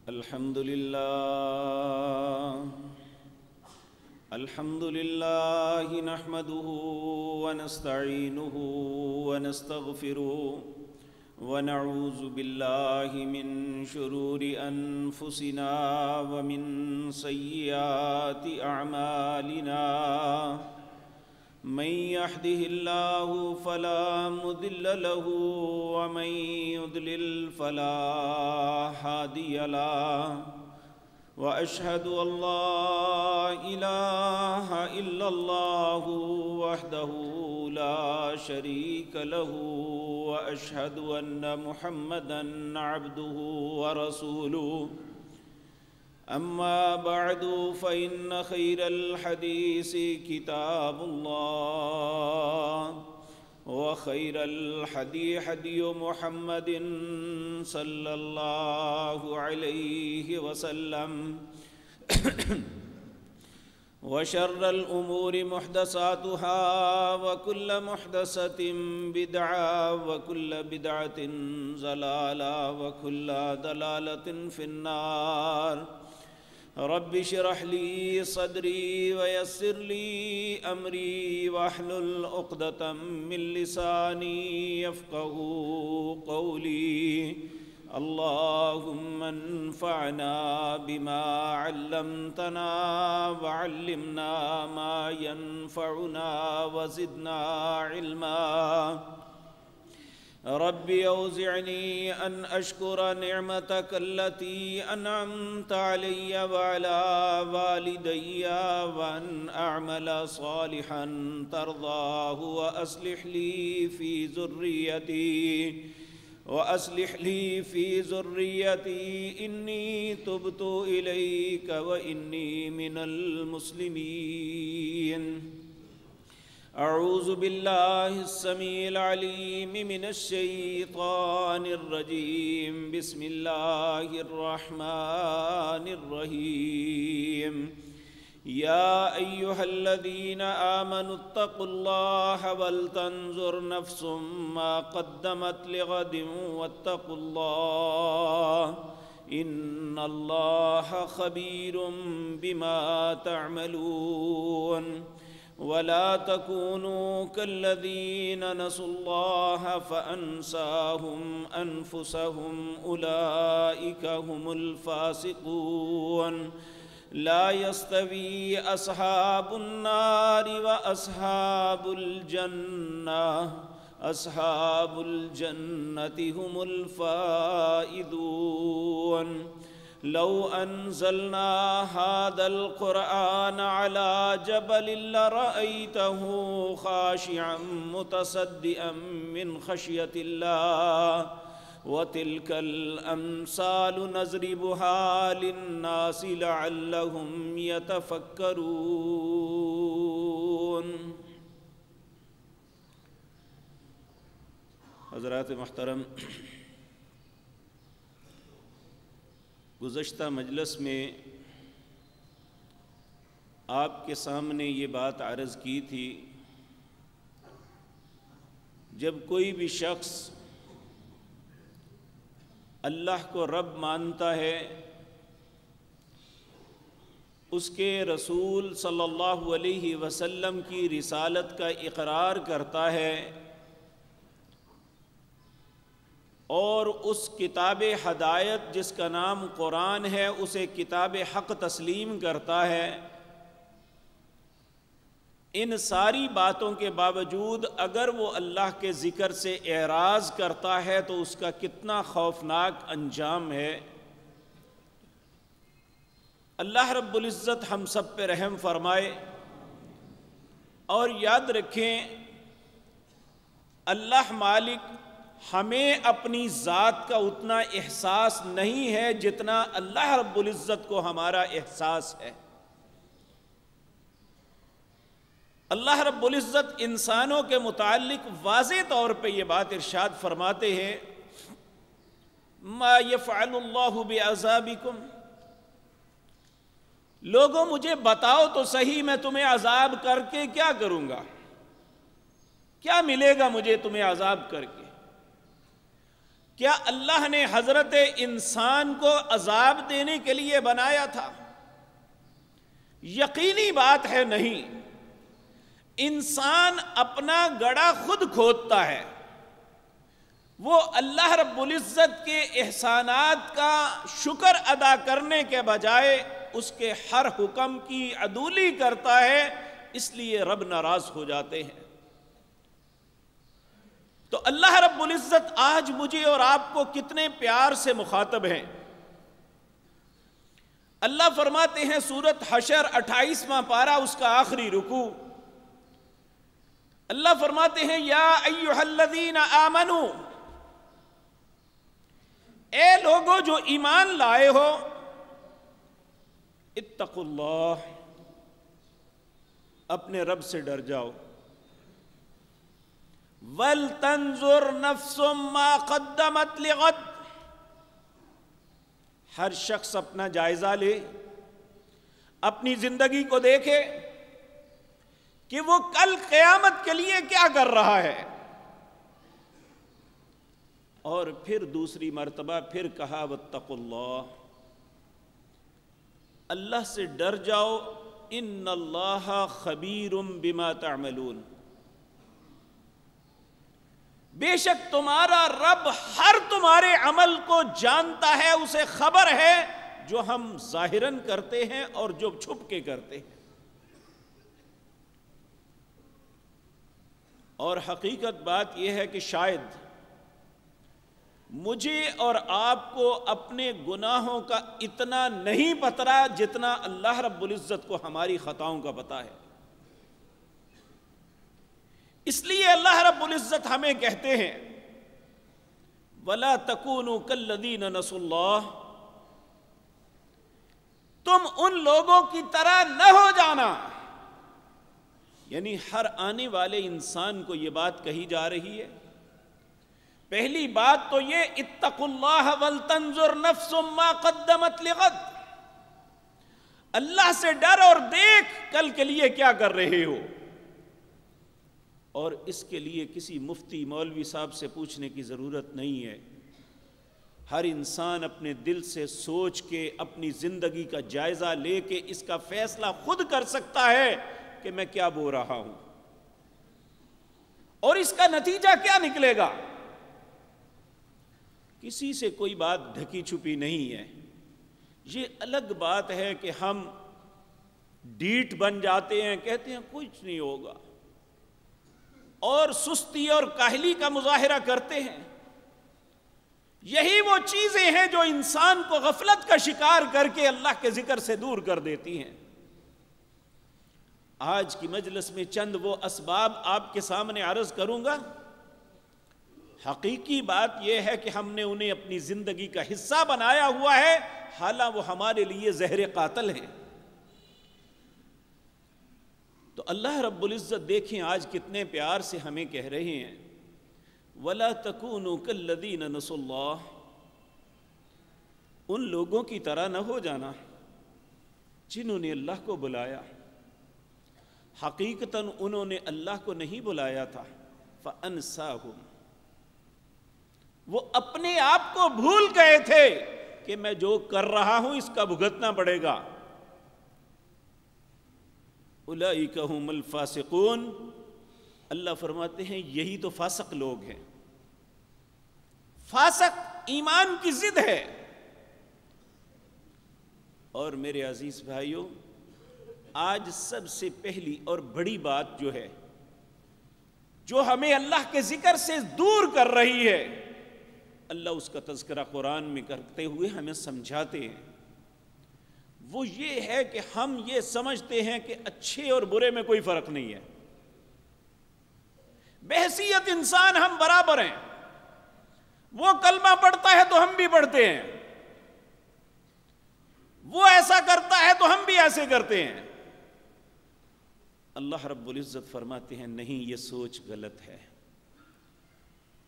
الحمد لله نحمده ونستعينه ونستغفره ونعوذ بالله من شرور أنفسنا ومن سيئات أعمالنا من يهده الله فلا مضل له ومن يضلل فلا هادي له وأشهد أن لا إله إلا الله وحده لا شريك له وأشهد أن محمدًا عبده ورسوله أما بعد فإن خير الحديث كتاب الله وخير الهدي هدي محمد صلى الله عليه وسلم وشر الأمور محدثاتها وكل محدثة بدعة وكل بدعة ضلالة وكل ضلالة في النار رب اشرح لي صدري ويسر لي أمري واحلل عقدة من لساني يفقهوا قولي اللهم انفعنا بما علمتنا وعلمنا ما ينفعنا وزدنا علما رب أوزعني أن أشكر نعمتك التي أنعمت علي وعلى والدي وأن أعمل صالحا ترضاه وأصلح لي في ذريتي إني تبت إليك وإني من المسلمين أعوذ بالله السميع العليم من الشيطان الرجيم بسم الله الرحمن الرحيم يا أيها الذين آمنوا اتقوا الله ولتنظر نفس ما قدمت لغد واتقوا الله إن الله خبير بما تعملون ولا تكونوا كالذين نسوا الله فأنساهم أنفسهم أولئك هم الفاسقون لا يستوي أصحاب النار وأصحاب الجنة أصحاب الجنة هم الفائزون لو أنزلنا هذا القرآن على جبل لرأيته خاشعا متصدئا من خشية الله وتلك الأمثال نضربها للناس لعلهم يتفكرون. حضرات محترم، گزشتہ مجلس میں آپ کے سامنے یہ بات عرض کی تھی، جب کوئی بھی شخص اللہ کو رب مانتا ہے، اس کے رسول صلی اللہ علیہ وسلم کی رسالت کا اقرار کرتا ہے اور اس کتاب ہدایت جس کا نام قرآن ہے اسے کتاب حق تسلیم کرتا ہے، ان ساری باتوں کے باوجود اگر وہ اللہ کے ذکر سے اعراض کرتا ہے تو اس کا کتنا خوفناک انجام ہے۔ اللہ رب العزت ہم سب پہ رحم فرمائے، اور یاد رکھیں اللہ مالک ہمیں اپنی ذات کا اتنا احساس نہیں ہے جتنا اللہ رب العزت کو ہمارا احساس ہے۔ اللہ رب العزت انسانوں کے متعلق واضح طور پہ یہ بات ارشاد فرماتے ہیں، ما یفعل اللہ بعذابکم، لوگوں مجھے بتاؤ تو صحیح میں تمہیں عذاب کر کے کیا کروں گا، کیا ملے گا مجھے تمہیں عذاب کر کے؟ کیا اللہ نے حضرت انسان کو عذاب دینے کے لیے بنایا تھا؟ یقینی بات ہے نہیں۔ انسان اپنا گڑھا خود کھودتا ہے، وہ اللہ رب العزت کے احسانات کا شکر ادا کرنے کے بجائے اس کے ہر حکم کی عدولی کرتا ہے، اس لیے رب ناراض ہو جاتے ہیں۔ تو اللہ رب العزت آج مجھے اور آپ کو کتنے پیار سے مخاطب ہیں۔ اللہ فرماتے ہیں سورۃ حشر 28واں پارہ اس کا آخری رکوع، اللہ فرماتے ہیں یا ایھا الذین آمنو، اے لوگو جو ایمان لائے ہو، اتقوا اللہ، اپنے رب سے ڈر جاؤ، وَلْتَنْظُرْ نَفْسٌ مَا قَدَّمَتْ لِغَدٍ، ہر شخص اپنا جائزہ لے، اپنی زندگی کو دیکھے کہ وہ کل قیامت کے لیے کیا کر رہا ہے۔ اور پھر دوسری مرتبہ پھر کہا واتقوا اللہ، اللہ سے ڈر جاؤ، ان اللہ خبیر بما تعملون، بے شک تمہارا رب ہر تمہارے عمل کو جانتا ہے، اسے خبر ہے جو ہم ظاہراً کرتے ہیں اور جو چھپ کے کرتے ہیں۔ اور حقیقت بات یہ ہے کہ شاید مجھے اور آپ کو اپنے گناہوں کا اتنا نہیں پتہ جتنا اللہ رب العزت کو ہماری خطاؤں کا پتہ ہے۔ اس لیے اللہ رب العزت ہمیں کہتے ہیں وَلَا تَكُونُوا كَالَّذِينَ نَسُوا اللَّهَ، تم ان لوگوں کی طرح نہ ہو جانا، یعنی ہر آنے والے انسان کو یہ بات کہی جا رہی ہے۔ پہلی بات تو یہ اتقوا اللہ وَلْتَنْظُرْ نَفْسٌ مَا قَدَّمَتْ لِغَدٍ، اللہ سے ڈر اور دیکھ کل کے لیے کیا کر رہے ہو۔ اور اس کے لیے کسی مفتی مولوی صاحب سے پوچھنے کی ضرورت نہیں ہے، ہر انسان اپنے دل سے سوچ کے اپنی زندگی کا جائزہ لے کے اس کا فیصلہ خود کر سکتا ہے کہ میں کیا بو رہا ہوں اور اس کا نتیجہ کیا نکلے گا۔ کسی سے کوئی بات ڈھکی چھپی نہیں ہے۔ یہ الگ بات ہے کہ ہم ڈیٹ بن جاتے ہیں، کہتے ہیں کچھ نہیں ہوگا، اور سستی اور کاہلی کا مظاہرہ کرتے ہیں۔ یہی وہ چیزیں ہیں جو انسان کو غفلت کا شکار کر کے اللہ کے ذکر سے دور کر دیتی ہیں۔ آج کی مجلس میں چند وہ اسباب آپ کے سامنے عرض کروں گا۔ حقیقی بات یہ ہے کہ ہم نے انہیں اپنی زندگی کا حصہ بنایا ہوا ہے، حالانکہ وہ ہمارے لیے زہر قاتل ہیں۔ تو اللہ رب العزت دیکھیں آج کتنے پیار سے ہمیں کہہ رہے ہیں وَلَا تَكُونُوا كَالَّذِينَ نَسُوا اللَّهَ، ان لوگوں کی طرح نہ ہو جانا جنہوں نے اللہ کو بلایا، حقیقتاً انہوں نے اللہ کو نہیں بلایا تھا، فَأَنْسَاهُمْ، وہ اپنے آپ کو بھول گئے تھے کہ میں جو کر رہا ہوں اس کا بھگتنا پڑے گا۔ اولئک ھم الفاسقون، اللہ فرماتے ہیں یہی تو فاسق لوگ ہیں۔ فاسق ایمان کی ضد ہے۔ اور میرے عزیز بھائیوں، آج سب سے پہلی اور بڑی بات جو ہے جو ہمیں اللہ کے ذکر سے دور کر رہی ہے، اللہ اس کا تذکرہ قرآن میں کرتے ہوئے ہمیں سمجھاتے ہیں، وہ یہ ہے کہ ہم یہ سمجھتے ہیں کہ اچھے اور برے میں کوئی فرق نہیں ہے، بحیثیت انسان ہم برابر ہیں، وہ کلمہ پڑھتا ہے تو ہم بھی پڑھتے ہیں، وہ ایسا کرتا ہے تو ہم بھی ایسے کرتے ہیں۔ اللہ رب العزت فرماتے ہیں نہیں، یہ سوچ غلط ہے۔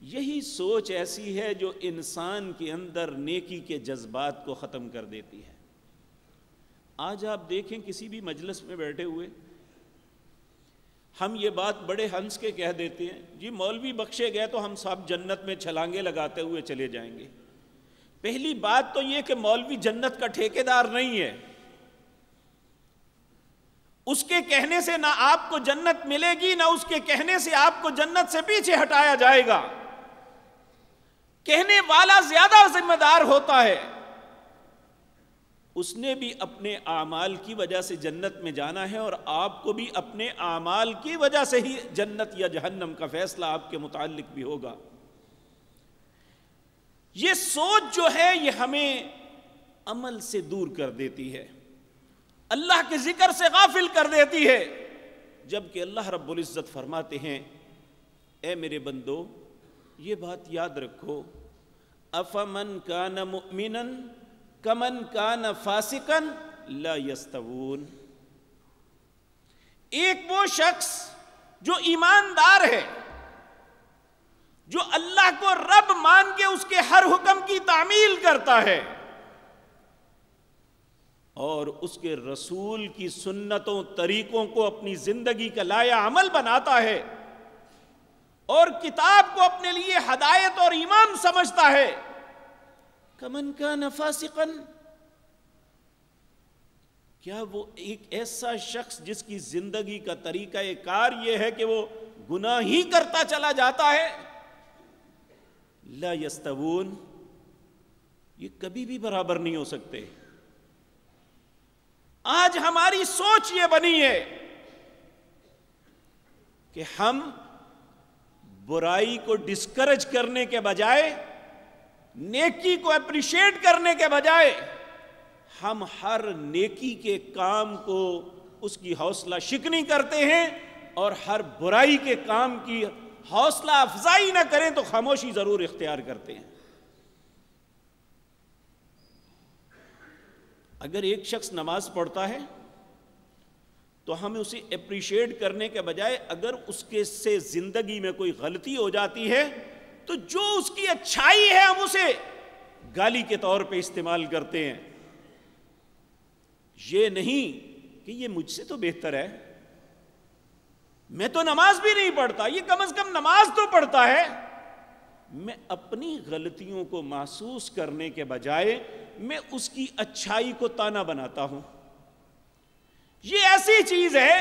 یہی سوچ ایسی ہے جو انسان کے اندر نیکی کے جذبات کو ختم کر دیتی ہے۔ آج آپ دیکھیں کسی بھی مجلس میں بیٹھے ہوئے ہم یہ بات بڑے ہنس کے کہہ دیتے ہیں، جی مولوی بخشے گئے تو ہم سب جنت میں چھلانگے لگاتے ہوئے چلے جائیں گے۔ پہلی بات تو یہ کہ مولوی جنت کا ٹھیکیدار نہیں ہے، اس کے کہنے سے نہ آپ کو جنت ملے گی، نہ اس کے کہنے سے آپ کو جنت سے پیچھے ہٹایا جائے گا۔ کہنے والا زیادہ ذمہ دار ہوتا ہے، اس نے بھی اپنے اعمال کی وجہ سے جنت میں جانا ہے، اور آپ کو بھی اپنے اعمال کی وجہ سے ہی جنت یا جہنم کا فیصلہ آپ کے متعلق بھی ہوگا۔ یہ سوچ جو ہے یہ ہمیں عمل سے دور کر دیتی ہے، اللہ کے ذکر سے غافل کر دیتی ہے، جبکہ اللہ رب العزت فرماتے ہیں اے میرے بندو یہ بات یاد رکھو، افمن کان مؤمنا کمن کان فاسقا لا یستوون۔ ایک وہ شخص جو ایماندار ہے، جو اللہ کو رب مان کے اس کے ہر حکم کی تعمیل کرتا ہے اور اس کے رسول کی سنتوں طریقوں کو اپنی زندگی کا لائحہ عمل بناتا ہے اور کتاب کو اپنے لیے ہدایت اور ایمان سمجھتا ہے، کمن کان فاسقا، کیا وہ ایک ایسا شخص جس کی زندگی کا طریقہ کار یہ ہے کہ وہ گناہ ہی کرتا چلا جاتا ہے، لا یستوون، یہ کبھی بھی برابر نہیں ہو سکتے۔ آج ہماری سوچ یہ بنی ہے کہ ہم برائی کو ڈسکریج کرنے کے بجائے، نیکی کو اپریشیٹ کرنے کے بجائے، ہم ہر نیکی کے کام کو اس کی حوصلہ شکنی کرتے ہیں، اور ہر برائی کے کام کی حوصلہ افزائی نہ کریں تو خاموشی ضرور اختیار کرتے ہیں۔ اگر ایک شخص نماز پڑھتا ہے تو ہمیں اسے اپریشیٹ کرنے کے بجائے اگر اس کے سے زندگی میں کوئی غلطی ہو جاتی ہے تو جو اس کی اچھائی ہے ہم اسے گالی کے طور پہ استعمال کرتے ہیں، یہ نہیں کہ یہ مجھ سے تو بہتر ہے، میں تو نماز بھی نہیں پڑھتا، یہ کم از کم نماز تو پڑھتا ہے۔ میں اپنی غلطیوں کو محسوس کرنے کے بجائے میں اس کی اچھائی کو تانا بناتا ہوں۔ یہ ایسی چیز ہے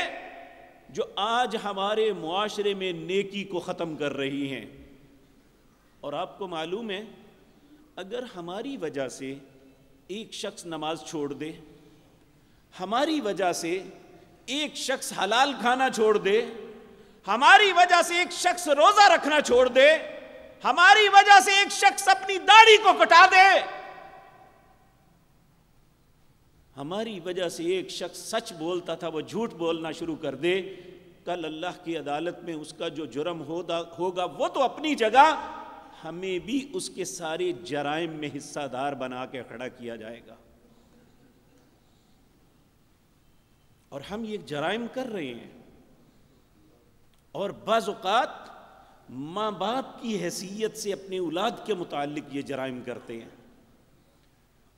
جو آج ہمارے معاشرے میں نیکی کو ختم کر رہی ہیں، اور آپ کو معلوم ہے اگر ہماری وجہ سے ایک شخص نماز چھوڑ دے، ہماری وجہ سے ایک شخص حلال کھانا چھوڑ دے، ہماری وجہ سے ایک شخص روزہ رکھنا چھوڑ دے، ہماری وجہ سے ایک شخص اپنی داڑھی کو کٹا دے، ہماری وجہ سے ایک شخص سچ بولتا تھا وہ جھوٹ بولنا شروع کر دے، کل اللہ کی عدالت میں اس کا جو جرم ہوگا وہ تو اپنی جگہ، ہمیں بھی اس کے سارے جرائم میں حصہ دار بنا کے کھڑا کیا جائے گا۔ اور ہم یہ جرائم کر رہے ہیں، اور بعض اوقات ماں باپ کی حیثیت سے اپنی اولاد کے متعلق یہ جرائم کرتے ہیں۔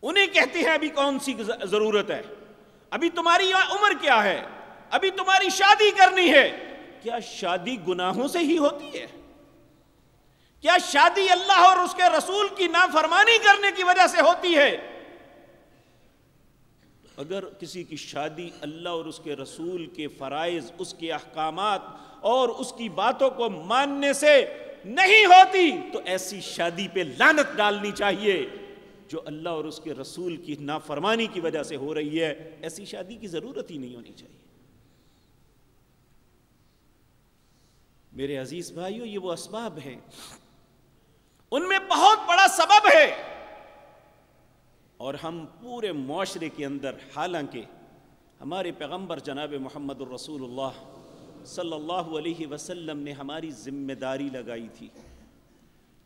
انہیں کہتے ہیں ابھی کون سی ضرورت ہے، ابھی تمہاری عمر کیا ہے، ابھی تمہاری شادی کرنی ہے۔ کیا شادی گناہوں سے ہی ہوتی ہے؟ کیا شادی اللہ اور اس کے رسول کی نافرمانی کرنے کی وجہ سے ہوتی ہے؟ اگر کسی کی شادی اللہ اور اس کے رسول کے فرائض، اس کے احکامات اور اس کی باتوں کو ماننے سے نہیں ہوتی تو ایسی شادی پہ لعنت ڈالنی چاہیے۔ جو اللہ اور اس کے رسول کی نافرمانی کی وجہ سے ہو رہی ہے، ایسی شادی کی ضرورت ہی نہیں ہونی چاہیے۔ میرے عزیز بھائیو، یہ وہ اسباب ہیں، ان میں بہت بڑا سبب ہے، اور ہم پورے معاشرے کے اندر، حالانکہ ہمارے پیغمبر جناب محمد الرسول اللہ صلی اللہ علیہ وسلم نے ہماری ذمہ داری لگائی تھی،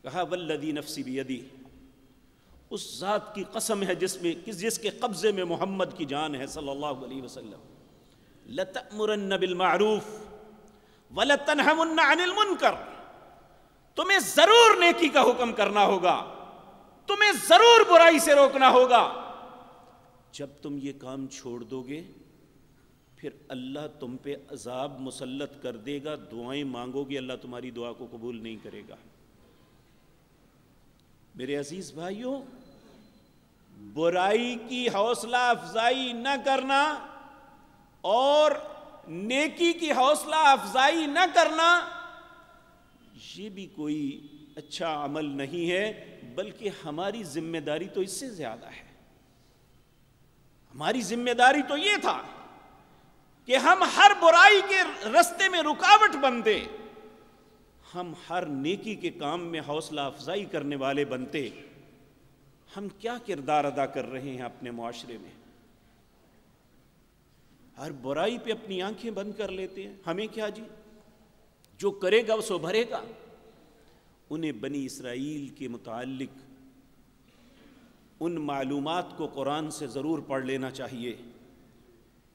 کہا والذی نفسی بیدی، اس ذات کی قسم ہے جس کے قبضے میں محمد کی جان ہے صلی اللہ علیہ وسلم، لَتَأْمُرَنَّ بِالْمَعْرُوفِ وَلَتَنْهَوُنَّ عَنِ الْمُنْكَرِ، تمہیں ضرور نیکی کا حکم کرنا ہوگا، تمہیں ضرور برائی سے روکنا ہوگا۔ جب تم یہ کام چھوڑ دو گے پھر اللہ تم پہ عذاب مسلط کر دے گا، دعائیں مانگو گے اللہ تمہاری دعا کو قبول نہیں کرے گا۔ میرے عزیز بھائیوں، برائی کی حوصلہ افزائی نہ کرنا اور نیکی کی حوصلہ افزائی نہ کرنا یہ بھی کوئی اچھا عمل نہیں ہے، بلکہ ہماری ذمہ داری تو اس سے زیادہ ہے۔ ہماری ذمہ داری تو یہ تھا کہ ہم ہر برائی کے رستے میں رکاوٹ بنتے، ہم ہر نیکی کے کام میں حوصلہ افزائی کرنے والے بنتے۔ ہم کیا کردار ادا کر رہے ہیں اپنے معاشرے میں؟ ہر برائی پہ اپنی آنکھیں بند کر لیتے ہیں، ہمیں کیا جی، جو کرے گا سو بھرے گا۔ انہیں بنی اسرائیل کے متعلق ان معلومات کو قرآن سے ضرور پڑھ لینا چاہیے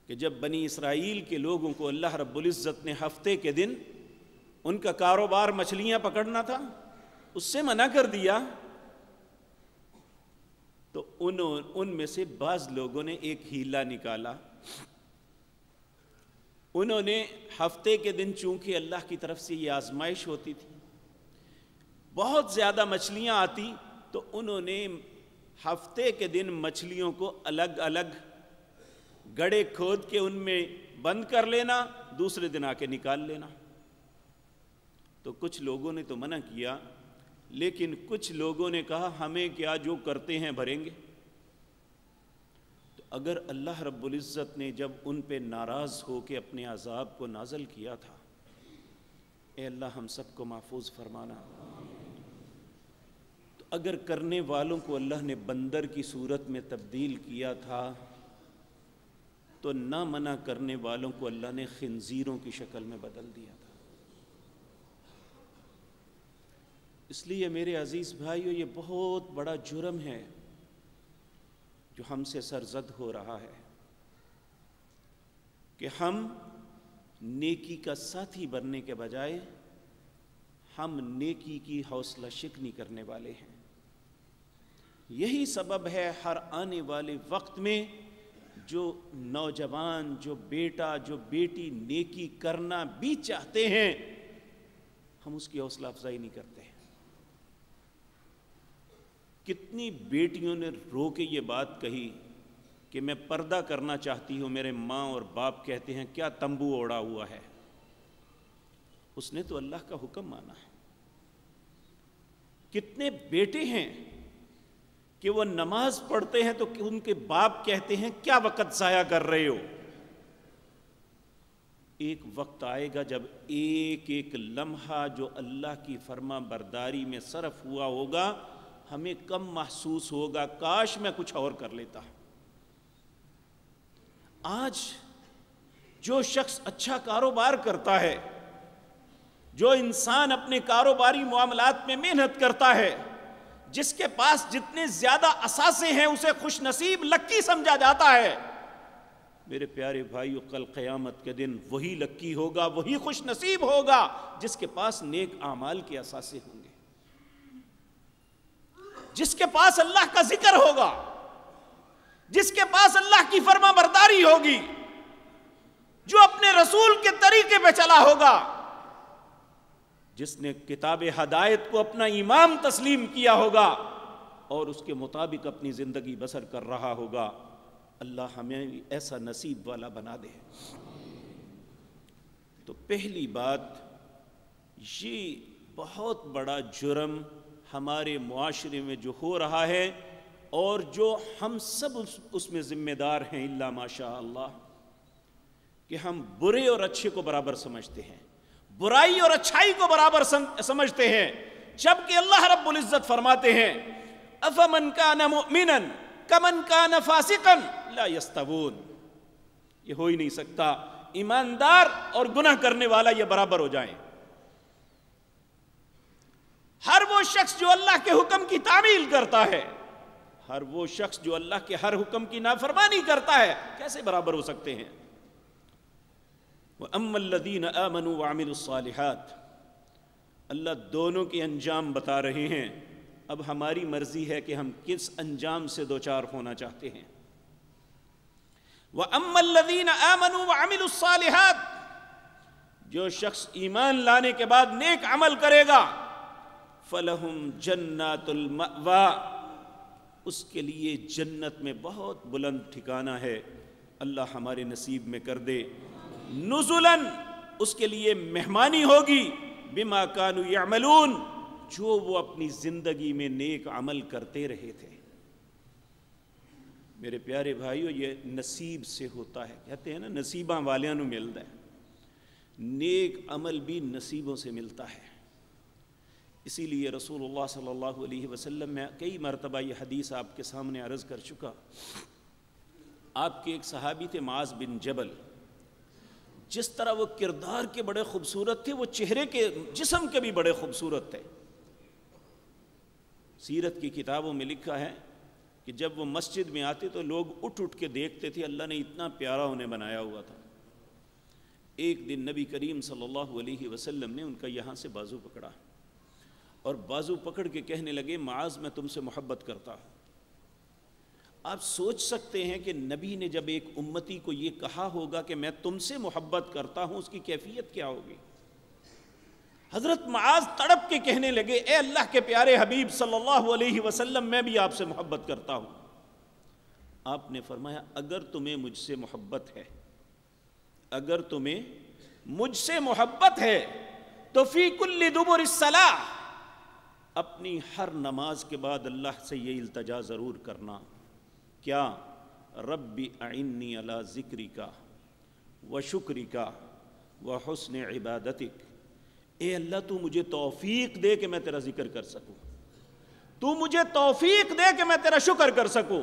کہ جب بنی اسرائیل کے لوگوں کو اللہ رب العزت نے ہفتے کے دن ان کا کاروبار مچھلیاں پکڑنا تھا، اس سے منع کر دیا، تو ان میں سے بعض لوگوں نے ایک ہیلا نکالا۔ انہوں نے ہفتے کے دن، چونکہ اللہ کی طرف سے یہ آزمائش ہوتی تھی، بہت زیادہ مچھلیاں آتی، تو انہوں نے ہفتے کے دن مچھلیوں کو الگ الگ گڑھے کھود کے ان میں بند کر لینا، دوسرے دن آ کے نکال لینا۔ تو کچھ لوگوں نے تو منع کیا، لیکن کچھ لوگوں نے کہا ہمیں کیا، جو کرتے ہیں بھریں گے۔ تو اگر اللہ رب العزت نے جب ان پہ ناراض ہو کے اپنے عذاب کو نازل کیا تھا، اے اللہ ہم سب کو محفوظ فرمانا، تو اگر کرنے والوں کو اللہ نے بندر کی صورت میں تبدیل کیا تھا، تو نہ منع کرنے والوں کو اللہ نے خنزیروں کی شکل میں بدل دیا تھا۔ اس لیے میرے عزیز بھائیو، یہ بہت بڑا جرم ہے جو ہم سے سرزد ہو رہا ہے کہ ہم نیکی کا ساتھی بننے کے بجائے ہم نیکی کی حوصلہ شکنی کرنے والے ہیں۔ یہی سبب ہے ہر آنے والے وقت میں جو نوجوان، جو بیٹا، جو بیٹی نیکی کرنا بھی چاہتے ہیں، ہم اس کی حوصلہ افزائی نہیں کرتے۔ کتنی بیٹیوں نے رو کے یہ بات کہی کہ میں پردہ کرنا چاہتی ہوں، میرے ماں اور باپ کہتے ہیں کیا تمبو اوڑا ہوا ہے۔ اس نے تو اللہ کا حکم مانا ہے۔ کتنے بیٹے ہیں کہ وہ نماز پڑھتے ہیں تو ان کے باپ کہتے ہیں کیا وقت ضائع کر رہے ہو۔ ایک وقت آئے گا جب ایک ایک لمحہ جو اللہ کی فرما برداری میں صرف ہوا ہوگا ہمیں کم محسوس ہوگا، کاش میں کچھ اور کر لیتا۔ آج جو شخص اچھا کاروبار کرتا ہے، جو انسان اپنے کاروباری معاملات میں محنت کرتا ہے، جس کے پاس جتنے زیادہ اثاثے ہیں اسے خوش نصیب لکی سمجھا جاتا ہے۔ میرے پیارے بھائیو، کل قیامت کے دن وہی لکی ہوگا، وہی خوش نصیب ہوگا جس کے پاس نیک اعمال کے اثاثے ہوں گے، جس کے پاس اللہ کا ذکر ہوگا، جس کے پاس اللہ کی فرما برداری ہوگی، جو اپنے رسول کے طریقے پہ چلا ہوگا، جس نے کتاب ہدایت کو اپنا امام تسلیم کیا ہوگا اور اس کے مطابق اپنی زندگی بسر کر رہا ہوگا۔ اللہ ہمیں ایسا نصیب والا بنا دے۔ تو پہلی بات، یہ بہت بڑا جرم ہمارے معاشرے میں جو ہو رہا ہے اور جو ہم سب اس میں ذمہ دار ہیں الا ماشاء اللہ، کہ ہم برے اور اچھے کو برابر سمجھتے ہیں، برائی اور اچھائی کو برابر سمجھتے ہیں، جبکہ اللہ رب العزت فرماتے ہیں افمن کان مؤمنا کمن کان فاسقا لا یستوون۔ یہ ہو ہی نہیں سکتا ایماندار اور گناہ کرنے والا یہ برابر ہو جائیں۔ ہر وہ شخص جو اللہ کے حکم کی تعمیل کرتا ہے، ہر وہ شخص جو اللہ کے ہر حکم کی نافرمانی کرتا ہے، کیسے برابر ہو سکتے ہیں؟ وَأَمَّا الَّذِينَ آمَنُوا وَعَمِلُوا الصَّالِحَاتِ، اللہ دونوں کے انجام بتا رہے ہیں۔ اب ہماری مرضی ہے کہ ہم کس انجام سے دوچار ہونا چاہتے ہیں۔ وَأَمَّا الَّذِينَ آمَنُوا وَعَمِلُوا الصَّالِحَاتِ، جو شخص ایمان لانے کے بعد نیک عمل کرے گا، فَلَهُمْ جَنَّاتُ الْمَأْوَىٰ، اس کے لیے جنت میں بہت بلند ٹھکانہ ہے، اللہ ہمارے نصیب میں کر دے۔ نزلاً، اس کے لیے مہمانی ہوگی، بما كانوا يعملون، جو وہ اپنی زندگی میں نیک عمل کرتے رہے تھے۔ میرے پیارے بھائیو، یہ نصیب سے ہوتا ہے، کہتے ہیں نا نصیباں والیاں نو ملتا ہے، نیک عمل بھی نصیبوں سے ملتا ہے۔ اسی لیے رسول اللہ صلی اللہ علیہ وسلم، میں کئی مرتبہ یہ حدیث آپ کے سامنے عرض کر چکا، آپ کے ایک صحابی تھے معاذ بن جبل، جس طرح وہ کردار کے بڑے خوبصورت تھے، وہ چہرے کے جسم کے بھی بڑے خوبصورت تھے۔ سیرت کی کتابوں میں لکھا ہے کہ جب وہ مسجد میں آتے تو لوگ اٹھ اٹھ کے دیکھتے تھے، اللہ نے اتنا پیارا انہیں بنایا ہوا تھا۔ ایک دن نبی کریم صلی اللہ علیہ وسلم نے ان کا یہاں سے بازو پکڑا اور بازو پکڑ کے کہنے لگے، معاذ میں تم سے محبت کرتا ہوں۔ آپ سوچ سکتے ہیں کہ نبی نے جب ایک امتی کو یہ کہا ہوگا کہ میں تم سے محبت کرتا ہوں، اس کی کیفیت کیا ہوگی؟ حضرت معاذ تڑپ کے کہنے لگے، اے اللہ کے پیارے حبیب صلی اللہ علیہ وسلم، میں بھی آپ سے محبت کرتا ہوں۔ آپ نے فرمایا، اگر تمہیں مجھ سے محبت ہے، اگر تمہیں مجھ سے محبت ہے تو فی کل دبر الصلاۃ، اپنی ہر نماز کے بعد اللہ سے یہ التجا ضرور کرنا، کیا؟ رب اعنی علی ذکرک و شکرک و حسن عبادتک، اے اللہ تو مجھے توفیق دے کہ میں تیرا ذکر کر سکوں، تو مجھے توفیق دے کہ میں تیرا شکر کر سکوں،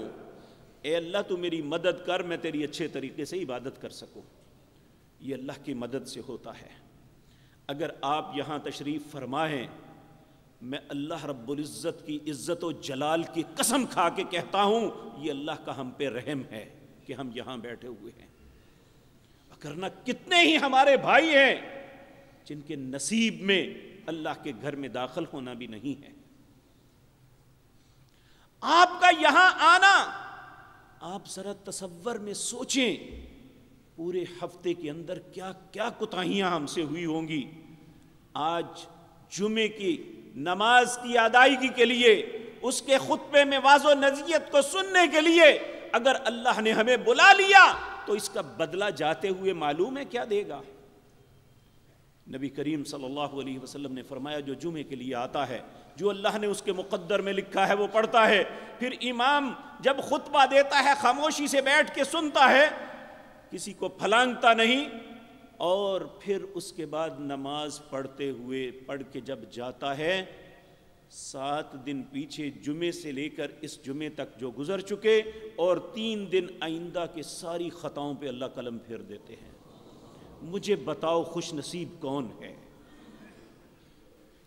اے اللہ تو میری مدد کر، میں تیری اچھے طریقے سے عبادت کر سکوں۔ یہ اللہ کی مدد سے ہوتا ہے۔ اگر آپ یہاں تشریف فرمائیں، میں اللہ رب العزت کی عزت و جلال کی قسم کھا کے کہتا ہوں، یہ اللہ کا ہم پہ رحم ہے کہ ہم یہاں بیٹھے ہوئے ہیں، ورنہ کتنے ہی ہمارے بھائی ہیں جن کے نصیب میں اللہ کے گھر میں داخل ہونا بھی نہیں ہے۔ آپ کا یہاں آنا، آپ ذرا تصور میں سوچیں، پورے ہفتے کے اندر کیا کیا کوتاہیاں ہم سے ہوئی ہوں گی۔ آج جمعے کی نماز کی ادائیگی کے لیے، اس کے خطبے میں واضح و نصیحت کو سننے کے لیے اگر اللہ نے ہمیں بلا لیا تو اس کا بدلہ جاتے ہوئے معلوم ہے کیا دے گا۔ نبی کریم صلی اللہ علیہ وسلم نے فرمایا، جو جمعے کے لیے آتا ہے، جو اللہ نے اس کے مقدر میں لکھا ہے وہ پڑھتا ہے، پھر امام جب خطبہ دیتا ہے خاموشی سے بیٹھ کے سنتا ہے، کسی کو پھلانگتا نہیں، اور پھر اس کے بعد نماز پڑھتے ہوئے پڑھ کے جب جاتا ہے، 7 دن پیچھے جمعے سے لے کر اس جمعے تک جو گزر چکے، اور 3 دن آئندہ کے ساری خطاؤں پہ اللہ قلم پھیر دیتے ہیں۔ مجھے بتاؤ خوش نصیب کون ہے؟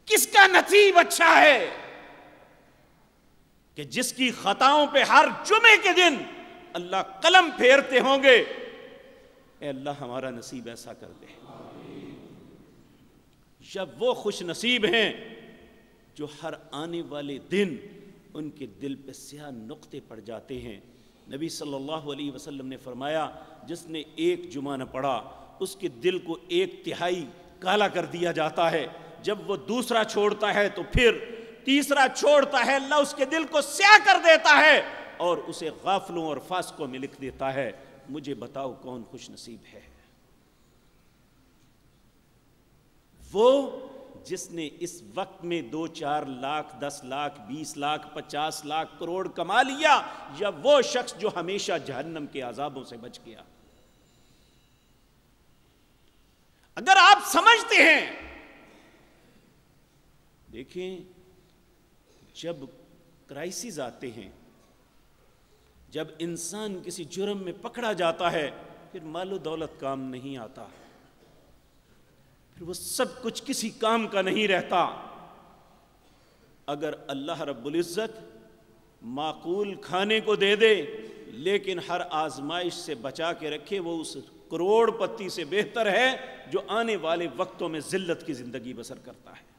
کس کا نصیب اچھا ہے کہ جس کی خطاؤں پہ ہر جمعے کے دن اللہ قلم پھیرتے ہوں گے؟ اے اللہ ہمارا نصیب ایسا کر دے۔ جب وہ خوش نصیب ہیں جو ہر آنے والے دن ان کے دل پہ سیاہ نقطے پڑ جاتے ہیں۔ نبی صلی اللہ علیہ وسلم نے فرمایا، جس نے ایک جمعہ نہ پڑھا اس کے دل کو 1/3 کالا کر دیا جاتا ہے، جب وہ دوسرا چھوڑتا ہے تو پھر تیسرا چھوڑتا ہے، اللہ اس کے دل کو سیاہ کر دیتا ہے اور اسے غافلوں اور فاسقوں میں لکھ دیتا ہے۔ مجھے بتاؤ کون خوش نصیب ہے؟ وہ جس نے اس وقت میں 2-4 لاکھ 10 لاکھ 20 لاکھ 50 لاکھ کروڑ کما لیا، یا وہ شخص جو ہمیشہ جہنم کے عذابوں سے بچ گیا؟ اگر آپ سمجھتے ہیں، دیکھیں جب کرائسس آتے ہیں، جب انسان کسی جرم میں پکڑا جاتا ہے، پھر مال و دولت کام نہیں آتا، پھر وہ سب کچھ کسی کام کا نہیں رہتا۔ اگر اللہ رب العزت معقول کھانے کو دے دے لیکن ہر آزمائش سے بچا کے رکھے، وہ اس کروڑ پتی سے بہتر ہے جو آنے والے وقتوں میں ذلت کی زندگی بسر کرتا ہے۔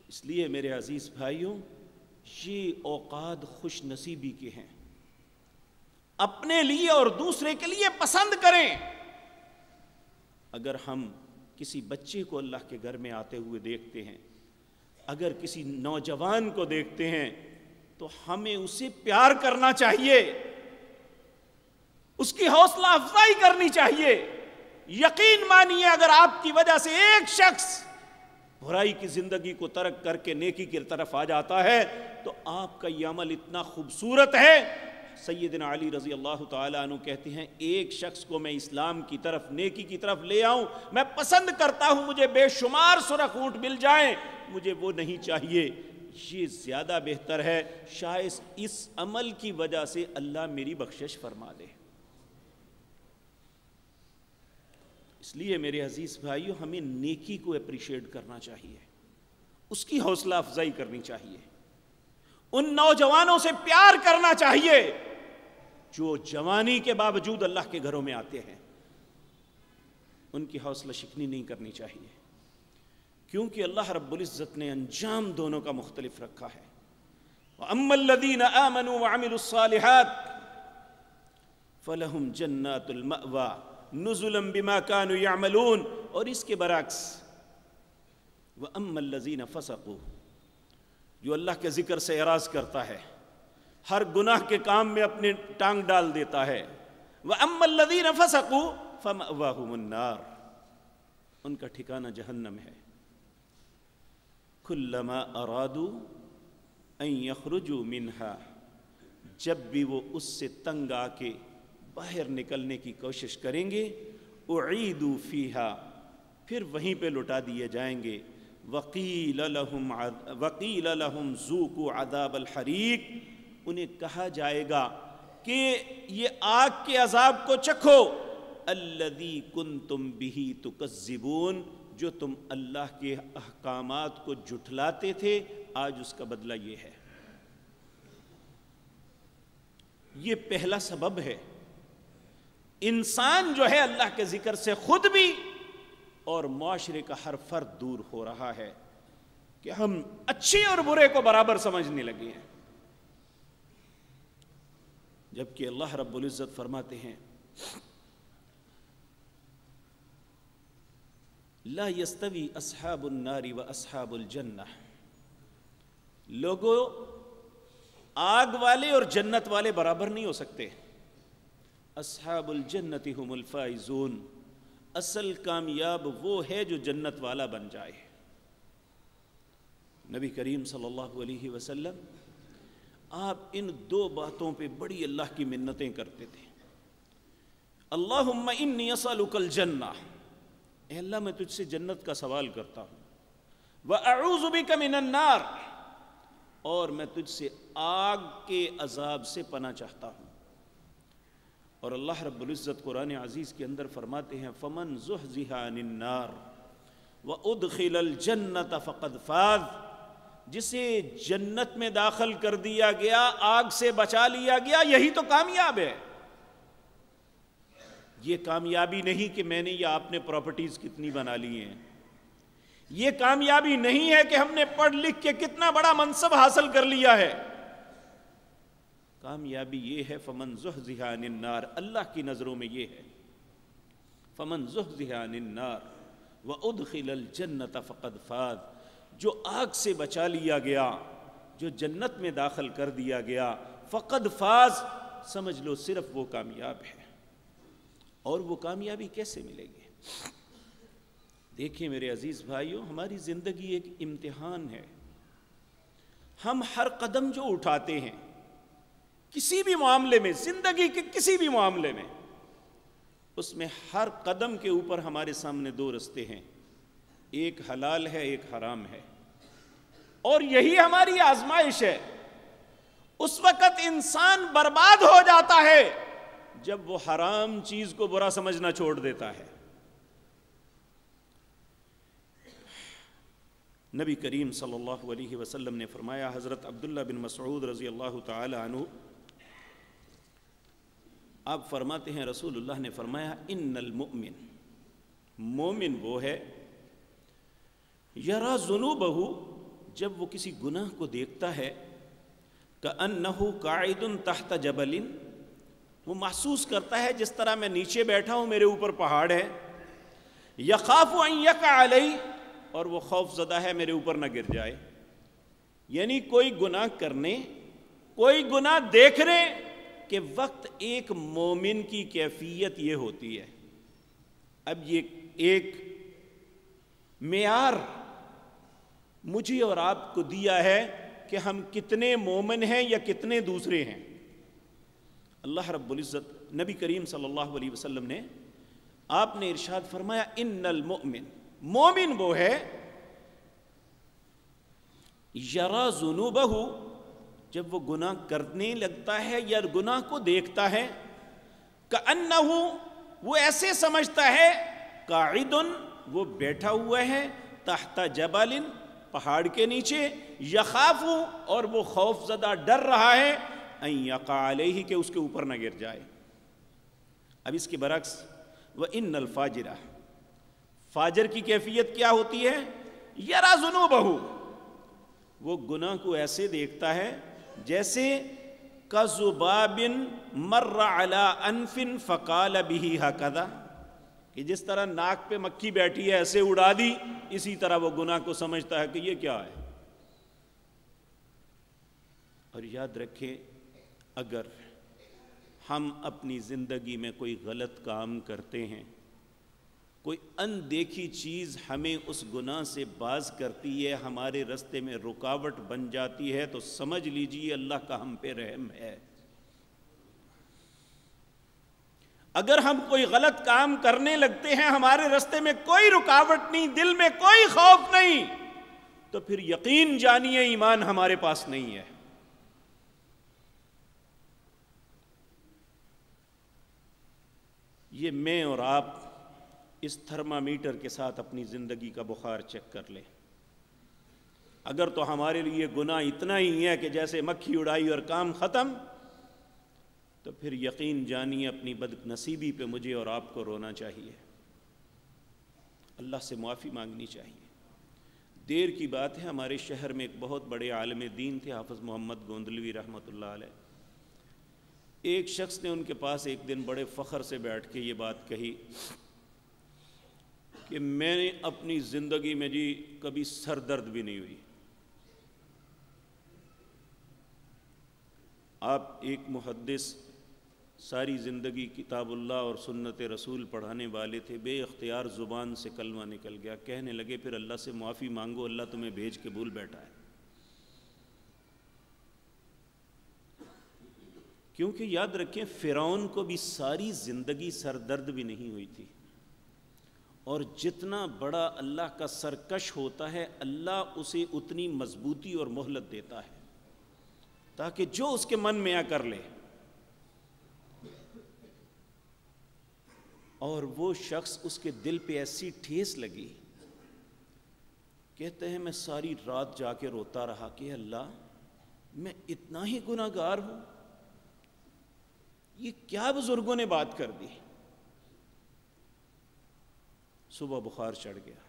اس لیے میرے عزیز بھائیوں، یہ اوقات خوش نصیبی کے ہیں۔ اپنے لیے اور دوسرے کے لیے پسند کریں۔ اگر ہم کسی بچے کو اللہ کے گھر میں آتے ہوئے دیکھتے ہیں، اگر کسی نوجوان کو دیکھتے ہیں، تو ہمیں اسے پیار کرنا چاہیے، اس کی حوصلہ افزائی کرنی چاہیے۔ یقین مانیے اگر آپ کی وجہ سے ایک شخص برائی کی زندگی کو ترک کر کے نیکی کی طرف آ جاتا ہے تو آپ کا یہ عمل اتنا خوبصورت ہے۔ سیدنا علی رضی اللہ تعالیٰ عنہ کہتے ہیں ایک شخص کو میں اسلام کی طرف، نیکی کی طرف لے آؤں، میں پسند کرتا ہوں مجھے بے شمار سرخ اونٹ مل جائیں، مجھے وہ نہیں چاہیے، یہ زیادہ بہتر ہے، شاید اس عمل کی وجہ سے اللہ میری بخشش فرما دے۔ اس لیے میرے عزیز بھائیو، ہمیں نیکی کو اپریشیٹ کرنا چاہیے، اس کی حوصلہ افزائی کرنی چاہیے، ان نوجوانوں سے پیار کرنا چاہیے جو جوانی کے باوجود اللہ کے گھروں میں آتے ہیں، ان کی حوصلہ شکنی نہیں کرنی چاہیے، کیونکہ اللہ رب العزت نے انجام دونوں کا مختلف رکھا ہے۔ وَأَمَّا الَّذِينَ آمَنُوا وَعَمِلُوا الصَّالِحَاتِ فَلَهُمْ جَنَّاتُ الْمَأْوَى نُزُلًا بِمَا كَانُوا يَعْمَلُونَ، اور اس کے برعکس وَأَمَّا الَّذِينَ فَسَقُوا، جو اللہ کے ذکر سے اعراض کرتا ہے، ہر گناہ کے کام میں اپنی ٹانگ ڈال دیتا ہے، وَأَمَّا الَّذِينَ فَسَقُوا فَمَأْوَاهُمُ النَّارُ، ان کا ٹھکانہ جہنم ہے۔ كُلَّمَا أَرَادُوا أَن يَخْرُجُوا مِنْهَا، جب بھی وہ اس سے تنگ آ کے باہر نکلنے کی کوشش کریں گے، اعیدوا فیہا، پھر وہیں پہ لٹا دیے جائیں گے، وقیل لہم ذوقوا عذاب الحریق، انہیں کہا جائے گا کہ یہ آگ کے عذاب کو چکھو، الذی کنتم بہ تکذبون، جو تم اللہ کے احکامات کو جھٹلاتے تھے، آج اس کا بدلہ یہ ہے۔ یہ پہلا سبب ہے، انسان جو ہے اللہ کے ذکر سے خود بھی اور معاشرے کا ہر فرد دور ہو رہا ہے کہ ہم اچھے اور برے کو برابر سمجھنے لگے ہیں، جبکہ اللہ رب العزت فرماتے ہیں لا یستوی اصحاب النار و اصحاب الجنہ، لوگوں آگ والے اور جنت والے برابر نہیں ہو سکتے، اصحاب الجنت هم الفائزون، اصل کامیاب وہ ہے جو جنت والا بن جائے۔ نبی کریم صلی اللہ علیہ وسلم آپ ان دو باتوں پہ بڑی اللہ کی منتیں کرتے تھے، اللہم انی اسألک الجنہ، اے اللہ میں تجھ سے جنت کا سوال کرتا ہوں، وَأَعُوذُ بِكَ مِنَ النَّارِ، اور میں تجھ سے آگ کے عذاب سے پناہ چاہتا ہوں۔ اور اللہ رب العزت قرآن عزیز کے اندر فرماتے ہیں فَمَنْ زُحْزِحَ عَنِ النَّارِ وَأُدْخِلَ الْجَنَّةَ فَقَدْ فَازَ، جسے جنت میں داخل کر دیا گیا، آگ سے بچا لیا گیا، یہی تو کامیاب ہے۔ یہ کامیابی نہیں کہ میں نے یا آپ نے پراپرٹیز کتنی بنا لی ہیں، یہ کامیابی نہیں ہے کہ ہم نے پڑھ لکھ کے کتنا بڑا منصب حاصل کر لیا ہے، کامیابی یہ ہے فمن زحزح عن النار، اللہ کی نظروں میں یہ ہے فمن زحزح عن النار وادخل الجنۃ فقد فاز، جو آگ سے بچا لیا گیا، جو جنت میں داخل کر دیا گیا، فقد فاز، سمجھ لو صرف وہ کامیاب ہے۔ اور وہ کامیابی کیسے ملے گی؟ دیکھیں میرے عزیز بھائیوں، ہماری زندگی ایک امتحان ہے، ہم ہر قدم جو اٹھاتے ہیں کسی بھی معاملے میں، زندگی کے کسی بھی معاملے میں، اس میں ہر قدم کے اوپر ہمارے سامنے دو رستے ہیں، ایک حلال ہے، ایک حرام ہے، اور یہی ہماری آزمائش ہے۔ اس وقت انسان برباد ہو جاتا ہے جب وہ حرام چیز کو برا سمجھنا چھوڑ دیتا ہے۔ نبی کریم صلی اللہ علیہ وسلم نے فرمایا، حضرت عبداللہ بن مسعود رضی اللہ تعالی عنہ آپ فرماتے ہیں رسول اللہ نے فرمایا ان المؤمن، مومن وہ ہے یرا ذنوبہ، جب وہ کسی گناہ کو دیکھتا ہے، کأنہ قاعد تحت جبل، وہ محسوس کرتا ہے جس طرح میں نیچے بیٹھا ہوں میرے اوپر پہاڑ ہے. یخاف ان یقع علیہ، اور وہ خوف زدہ ہے میرے اوپر نہ گر جائے. یعنی کوئی گناہ کرنے، کوئی گناہ دیکھنے کے وقت ایک مومن کی کیفیت یہ ہوتی ہے. اب یہ ایک معیار مجھے اور آپ کو دیا ہے کہ ہم کتنے مومن ہیں یا کتنے دوسرے ہیں. اللہ رب العزت، نبی کریم صلی اللہ علیہ وسلم نے، آپ نے ارشاد فرمایا ان المؤمن، مومن وہ ہے یرا ذنوبہ، جب وہ گناہ کرنے لگتا ہے یا گناہ کو دیکھتا ہے، کأنہ، وہ ایسے سمجھتا ہے، قاعد، وہ بیٹھا ہوا ہے، تحت جبل، پہاڑ کے نیچے، یخاف، اور وہ خوف زدہ ڈر رہا ہے، ان یقع علیہ، کہ اس کے اوپر نہ گر جائے. اب اس کے برعکس وَإِنَّ الْفَاجِرَ، فاجر کی کیفیت کیا ہوتی ہے؟ یرا ذنوبہ، وہ گناہ کو ایسے دیکھتا ہے جیسے کذباب مر علی انف فقال به ہکذا، کہ جس طرح ناک پہ مکھی بیٹھی ہے ایسے اڑا دی، اسی طرح وہ گناہ کو سمجھتا ہے کہ یہ کیا ہے. اور یاد رکھیں، اگر ہم اپنی زندگی میں کوئی غلط کام کرتے ہیں، کوئی اندیکھی چیز ہمیں اس گناہ سے باز کرتی ہے، ہمارے راستے میں رکاوٹ بن جاتی ہے، تو سمجھ لیجئے اللہ کا ہم پہ رحم ہے. اگر ہم کوئی غلط کام کرنے لگتے ہیں، ہمارے راستے میں کوئی رکاوٹ نہیں، دل میں کوئی خوف نہیں، تو پھر یقین جانیے ایمان ہمارے پاس نہیں ہے. یہ میں اور آپ اس تھرمامیٹر کے ساتھ اپنی زندگی کا بخار چیک کر لیں. اگر تو ہمارے لیے گناہ اتنا ہی ہے کہ جیسے مکھی اڑائی اور کام ختم، تو پھر یقین جانیے اپنی بد نصیبی پہ مجھے اور آپ کو رونا چاہیے، اللہ سے معافی مانگنی چاہیے. دیر کی بات ہے، ہمارے شہر میں ایک بہت بڑے عالم دین تھے، حافظ محمد گوندلوی رحمۃ اللہ علیہ. ایک شخص نے ان کے پاس ایک دن بڑے فخر سے بیٹھ کے یہ بات کہی کہ میں نے اپنی زندگی میں جی کبھی سر درد بھی نہیں ہوئی. آپ ایک محدث، ساری زندگی کتاب اللہ اور سنت رسول پڑھانے والے تھے، بے اختیار زبان سے کلمہ نکل گیا. کہنے لگے پھر اللہ سے معافی مانگو، اللہ تمہیں بھیج کے بھول بیٹھا ہے. کیونکہ یاد رکھیں فرعون کو بھی ساری زندگی سر درد بھی نہیں ہوئی تھی، اور جتنا بڑا اللہ کا سرکش ہوتا ہے، اللہ اسے اتنی مضبوطی اور مہلت دیتا ہے تاکہ جو اس کے من میں آ کر لے. اور وہ شخص، اس کے دل پہ ایسی ٹھیس لگی، کہتے ہیں میں ساری رات جا کے روتا رہا کہ اللہ میں اتنا ہی گناہ گار ہوں، یہ کیا بزرگوں نے بات کر دی. صبح بخار چڑھ گیا.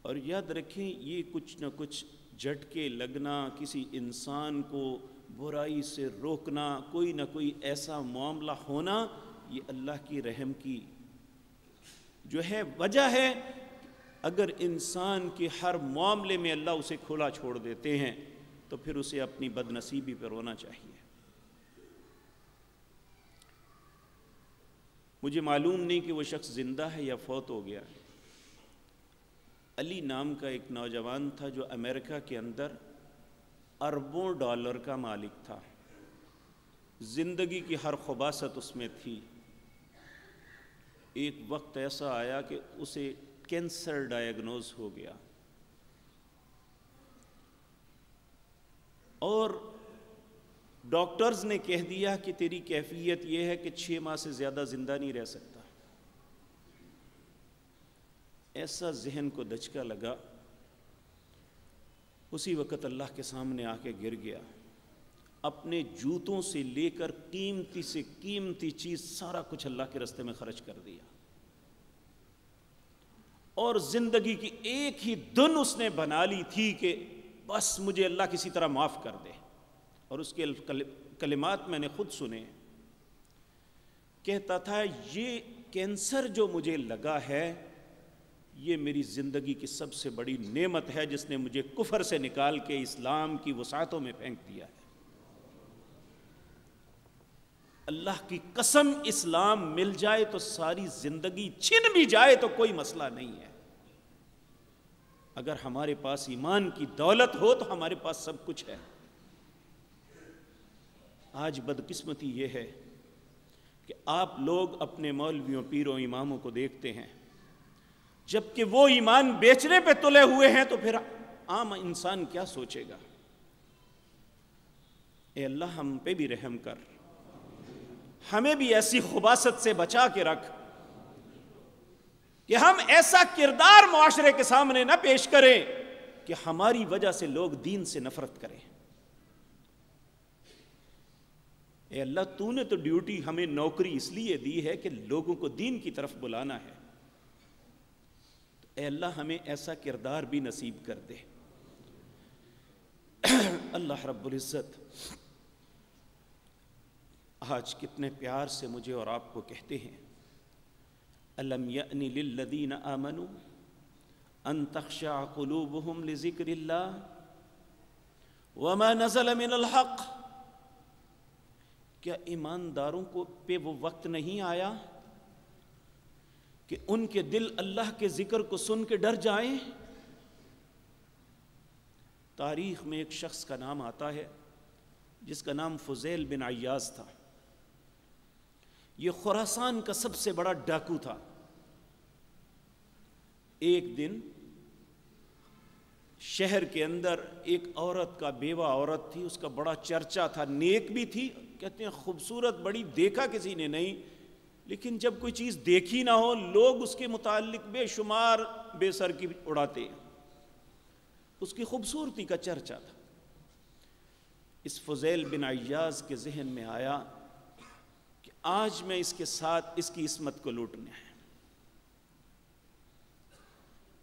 اور یاد رکھیں یہ کچھ نہ کچھ جھٹکے لگنا، کسی انسان کو برائی سے روکنا، کوئی نہ کوئی ایسا معاملہ ہونا، یہ اللہ کی رحم کی جو ہے وجہ ہے. اگر انسان کے ہر معاملے میں اللہ اسے کھلا چھوڑ دیتے ہیں تو پھر اسے اپنی بد نصیبی پر رونا چاہیے. مجھے معلوم نہیں کہ وہ شخص زندہ ہے یا فوت ہو گیا. علی نام کا ایک نوجوان تھا جو امریکہ کے اندر اربوں ڈالر کا مالک تھا. زندگی کی ہر خباثت اس میں تھی. ایک وقت ایسا آیا کہ اسے کینسر ڈائیگنوز ہو گیا، اور ڈاکٹرز نے کہہ دیا کہ تیری کیفیت یہ ہے کہ 6 ماہ سے زیادہ زندہ نہیں رہ سکتا. ایسا ذہن کو دھچکا لگا، اسی وقت اللہ کے سامنے آ کے گر گیا. اپنے جوتوں سے لے کر قیمتی سے قیمتی چیز سارا کچھ اللہ کے راستے میں خرچ کر دیا، اور زندگی کی ایک ہی دن اس نے بنا لی تھی کہ بس مجھے اللہ کسی طرح معاف کر دے. اور اس کے کلمات میں نے خود سنے، کہتا تھا یہ کینسر جو مجھے لگا ہے یہ میری زندگی کی سب سے بڑی نعمت ہے جس نے مجھے کفر سے نکال کے اسلام کی وسعتوں میں پھینک دیا ہے۔ اللہ کی قسم اسلام مل جائے تو ساری زندگی، چھن بھی جائے تو کوئی مسئلہ نہیں ہے۔ اگر ہمارے پاس ایمان کی دولت ہو تو ہمارے پاس سب کچھ ہے۔ آج بدقسمتی یہ ہے کہ آپ لوگ اپنے مولویوں، پیروں، اماموں کو دیکھتے ہیں، جبکہ وہ ایمان بیچنے پہ تلے ہوئے ہیں تو پھر عام انسان کیا سوچے گا؟ اے اللہ ہم پہ بھی رحم کر، ہمیں بھی ایسی خباثت سے بچا کے رکھ کہ ہم ایسا کردار معاشرے کے سامنے نہ پیش کریں کہ ہماری وجہ سے لوگ دین سے نفرت کریں۔ اے اللہ تو نے تو ڈیوٹی ہمیں، نوکری اس لیے دی ہے کہ لوگوں کو دین کی طرف بلانا ہے، اے اللہ ہمیں ایسا کردار بھی نصیب کر دے۔ اللہ رب العزت آج کتنے پیار سے مجھے اور آپ کو کہتے ہیں، أَلَمْ يَأْنِ لِلَّذِينَ آمَنُوا أَن تَخْشَعَ قُلُوبُهُمْ لِذِكْرِ اللَّهِ وَمَا نَزَلَ مِنَ الْحَقِّ۔ کیا ایمانداروں کو پہ وہ وقت نہیں آیا کہ ان کے دل اللہ کے ذکر کو سن کے ڈر جائیں؟ تاریخ میں ایک شخص کا نام آتا ہے جس کا نام فضیل بن عیاض تھا۔ یہ خراسان کا سب سے بڑا ڈاکو تھا۔ ایک دن شہر کے اندر ایک عورت کا، بیوہ عورت تھی، اس کا بڑا چرچا تھا، نیک بھی تھی، کہتے ہیں خوبصورت بڑی، دیکھا کسی نے نہیں، لیکن جب کوئی چیز دیکھی نہ ہو لوگ اس کے متعلق بے شمار بے سر کی اڑاتے ہیں۔ اس کی خوبصورتی کا چرچا تھا۔ اس فضیل بن عیاض کے ذہن میں آیا کہ آج میں اس کے ساتھ اس کی عصمت کو لوٹنا ہے۔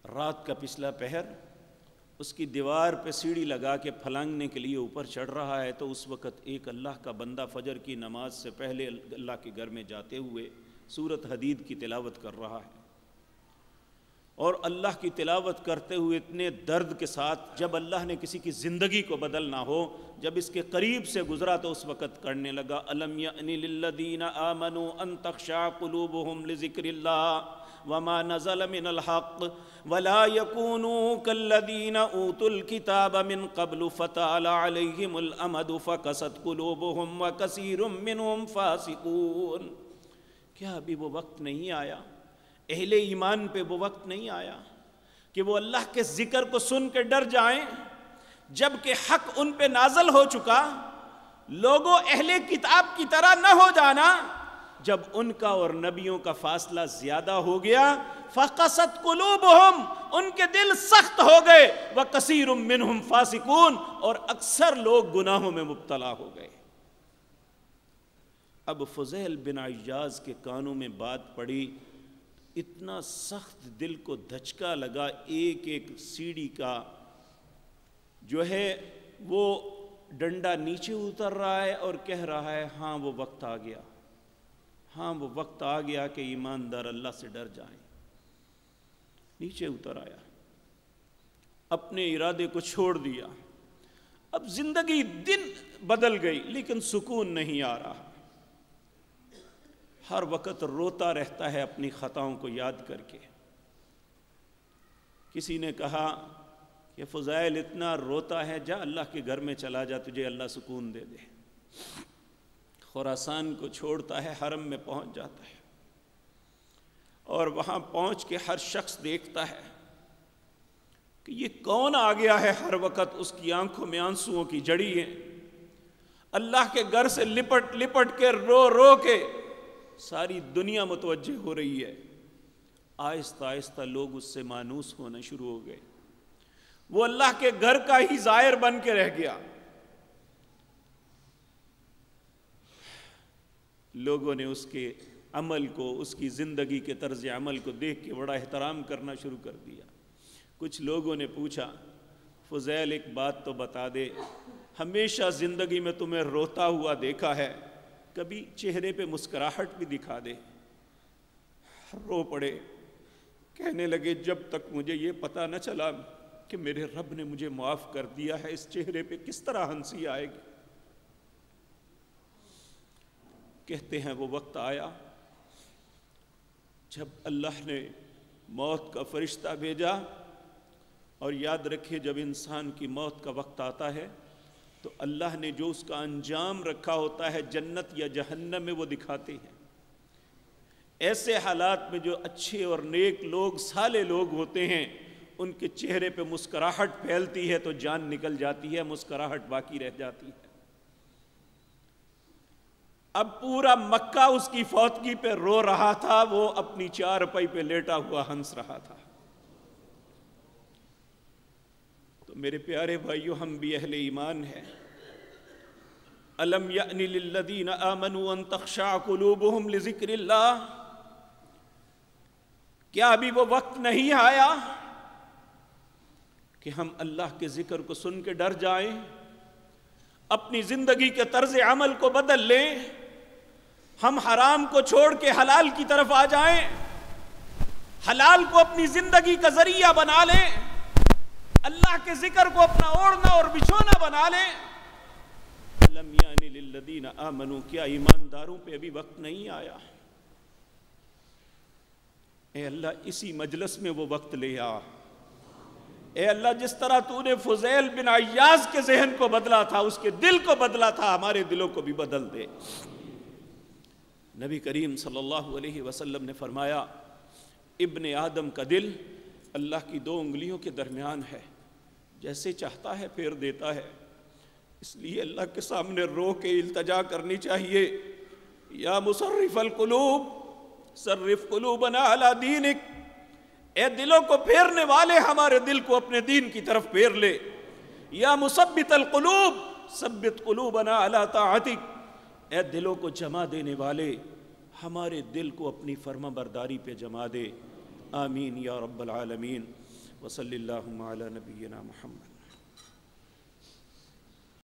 رات کا پچھلا پہر، اس کی دیوار پہ سیڑھی لگا کے پھلانگنے کے لیے اوپر چڑھ رہا ہے تو اس وقت ایک اللہ کا بندہ فجر کی نماز سے پہلے اللہ کے گھر میں جاتے ہوئے سورۃ حدید کی تلاوت کر رہا ہے، اور اللہ کی تلاوت کرتے ہوئے اتنے درد کے ساتھ، جب اللہ نے کسی کی زندگی کو بدلنا ہو، جب اس کے قریب سے گزرا تو اس وقت کرنے لگا أَلَمْ يَأْنِ لِلَّذِينَ آمَنُوا أَن تَخْشَعَ قُلُوبُهُمْ لِذِكْرِ اللَّهِ وَمَا نَزَلَ مِنَ الْحَقِّ وَلَا يَكُونُوا كَالَّذِينَ أُوتُوا الْكِتَابَ مِنْ قَبْلُ فَطَالَ عَلَيْهِمُ الْأَمَدُ فَقَسَتْ قُلُوبُهُمْ وَكَثِيرٌ مِّنْهُمْ فَاسِقُونَ۔ کیا ابھی وہ وقت نہیں آیا، اہل ایمان پہ وہ وقت نہیں آیا کہ وہ اللہ کے ذکر کو سن کے ڈر جائیں، جب کہ حق ان پہ نازل ہو چکا؟ لوگوں اہل کتاب کی طرح نہ ہو جانا۔ جب ان کا اور نبیوں کا فاصلہ زیادہ ہو گیا، فَقَسَتْ قُلُوبُهُمْ، ان کے دل سخت ہو گئے، وَكَثِيرٌ مِّنْهُمْ فَاسِقُونَ، اور اکثر لوگ گناہوں میں مبتلا ہو گئے۔ اب فضیل بن عیاض کے کانوں میں بات پڑی، اتنا سخت دل کو دھچکا لگا، ایک ایک سیڑھی کا جو ہے وہ ڈنڈا نیچے اتر رہا ہے اور کہہ رہا ہے ہاں وہ وقت آ گیا، ہاں وہ وقت آ گیا کہ ایماندار اللہ سے ڈر جائیں۔ نیچے اتر آیا، اپنے ارادے کو چھوڑ دیا۔ اب زندگی دن بدل گئی لیکن سکون نہیں آ رہا، ہر وقت روتا رہتا ہے اپنی خطاؤں کو یاد کر کے۔ کسی نے کہا کہ فضائل اتنا روتا ہے، جا اللہ کے گھر میں چلا جا، تجھے اللہ سکون دے دے۔ خراسان کو چھوڑتا ہے، حرم میں پہنچ جاتا ہے، اور وہاں پہنچ کے ہر شخص دیکھتا ہے کہ یہ کون آ گیا ہے، ہر وقت اس کی آنکھوں میں آنسوؤں کی جڑی ہے، اللہ کے گھر سے لپٹ لپٹ کے رو رو کے ساری دنیا متوجہ ہو رہی ہے۔ آہستہ آہستہ لوگ اس سے مانوس ہونا شروع ہو گئے، وہ اللہ کے گھر کا ہی زائر بن کے رہ گیا۔ لوگوں نے اس کے عمل کو، اس کی زندگی کے طرز عمل کو دیکھ کے بڑا احترام کرنا شروع کر دیا۔ کچھ لوگوں نے پوچھا فضیل ایک بات تو بتا دے، ہمیشہ زندگی میں تمہیں روتا ہوا دیکھا ہے، کبھی چہرے پہ مسکراہٹ بھی دکھا دے۔ رو پڑے، کہنے لگے جب تک مجھے یہ پتہ نہ چلا کہ میرے رب نے مجھے معاف کر دیا ہے، اس چہرے پہ کس طرح ہنسی آئے گی۔ کہتے ہیں وہ وقت آیا جب اللہ نے موت کا فرشتہ بھیجا، اور یاد رکھیے جب انسان کی موت کا وقت آتا ہے تو اللہ نے جو اس کا انجام رکھا ہوتا ہے جنت یا جہنم میں وہ دکھاتے ہیں۔ ایسے حالات میں جو اچھے اور نیک لوگ، صالح لوگ ہوتے ہیں، ان کے چہرے پہ مسکراہٹ پھیلتی ہے تو جان نکل جاتی ہے، مسکراہٹ باقی رہ جاتی ہے۔ اب پورا مکہ اس کی فوتگی پہ رو رہا تھا، وہ اپنی چارپائی پہ لیٹا ہوا ہنس رہا تھا۔ تو میرے پیارے بھائیو، ہم بھی اہل ایمان ہیں۔ الم یأن للذین آمنوا ان تخشع قلوبہم لذکر اللہ، کیا ابھی وہ وقت نہیں آیا کہ ہم اللہ کے ذکر کو سن کے ڈر جائیں، اپنی زندگی کے طرز عمل کو بدل لیں، ہم حرام کو چھوڑ کے حلال کی طرف آ جائیں، حلال کو اپنی زندگی کا ذریعہ بنا لیں، اللہ کے ذکر کو اپنا اوڑھنا اور بچھونا بنا لیں۔ الم یأن للذین آمنوا، کیا ایمانداروں پہ ابھی وقت نہیں آیا؟ اے اللہ اسی مجلس میں وہ وقت لے آ۔ اے اللہ جس طرح تو نے فضیل بن عیاض کے ذہن کو بدلا تھا، اس کے دل کو بدلا تھا، ہمارے دلوں کو بھی بدل دے۔ نبی کریم صلی اللہ علیہ وسلم نے فرمایا ابن آدم کا دل اللہ کی 2 انگلیوں کے درمیان ہے، جیسے چاہتا ہے پھیر دیتا ہے۔ اس لیے اللہ کے سامنے رو کے التجا کرنی چاہیے، یا مصرف القلوب صرف قلوبنا علی دینک، اے دلوں کو پھیرنے والے ہمارے دل کو اپنے دین کی طرف پھیر لے۔ یا مثبت القلوب ثبت قلوبنا علی طاعتک، اے دلوں کو جمع دینے والے ہمارے دل کو اپنی فرما برداری پہ جمع دے۔ آمین یا رب العالمین، وصلی اللہم علی نبینا محمد۔